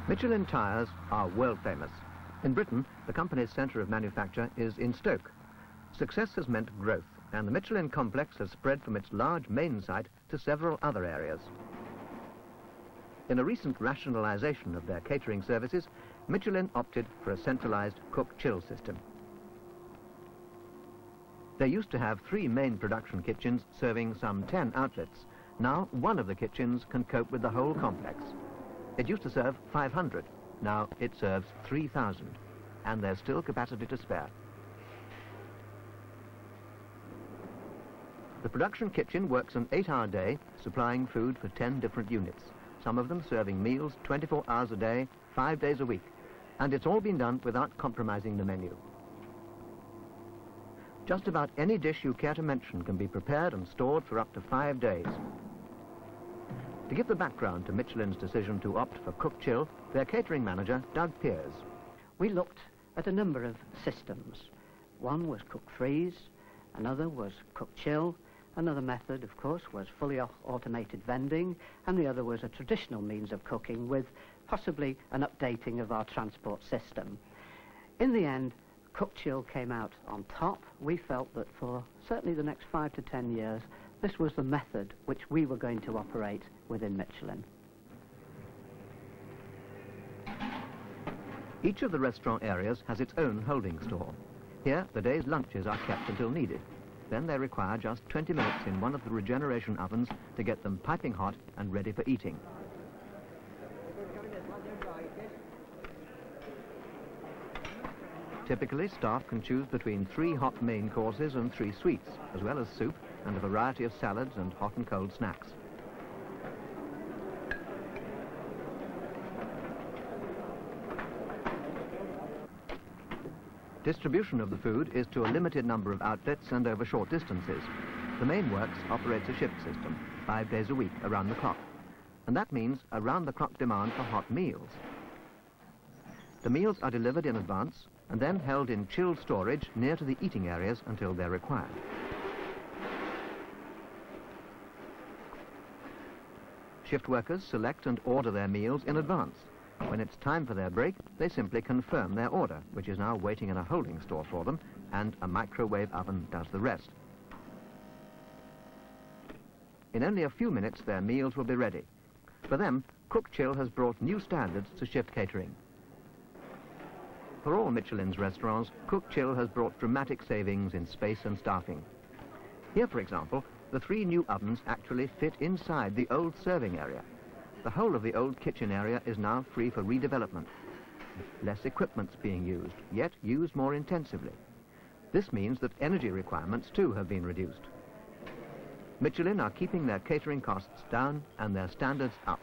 Michelin tyres are world famous. In Britain, the company's centre of manufacture is in Stoke. Success has meant growth, and the Michelin complex has spread from its large main site to several other areas. In a recent rationalisation of their catering services, Michelin opted for a centralised cook-chill system. They used to have 3 main production kitchens serving some 10 outlets. Now, one of the kitchens can cope with the whole complex. It used to serve 500. Now it serves 3,000, and there's still capacity to spare. The production kitchen works an 8-hour day, supplying food for 10 different units, some of them serving meals 24 hours a day, 5 days a week, and it's all been done without compromising the menu. Just about any dish you care to mention can be prepared and stored for up to 5 days. To give the background to Michelin's decision to opt for cook-chill, their catering manager, Doug Pearse. We looked at a number of systems. One was cook-freeze, another was cook-chill, another method, of course, was fully automated vending, and the other was a traditional means of cooking with possibly an updating of our transport system. In the end, cook-chill came out on top. We felt that for certainly the next 5 to 10 years, this was the method which we were going to operate within Michelin. Each of the restaurant areas has its own holding store. Here, the day's lunches are kept until needed. Then they require just 20 minutes in one of the regeneration ovens to get them piping hot and ready for eating. Typically, staff can choose between 3 hot main courses and 3 sweets, as well as soup and a variety of salads and hot and cold snacks. Distribution of the food is to a limited number of outlets and over short distances. The main works operates a shift system, 5 days a week, around the clock. And that means around-the-clock demand for hot meals. The meals are delivered in advance and then held in chilled storage near to the eating areas until they're required. Shift workers select and order their meals in advance. When it's time for their break, they simply confirm their order, which is now waiting in a holding store for them, and a microwave oven does the rest. In only a few minutes, their meals will be ready. For them, cook-chill has brought new standards to shift catering. For all Michelin's restaurants, cook-chill has brought dramatic savings in space and staffing. Here, for example, the 3 new ovens actually fit inside the old serving area. The whole of the old kitchen area is now free for redevelopment. Less equipment's being used, yet used more intensively. This means that energy requirements too have been reduced. Michelin are keeping their catering costs down and their standards up.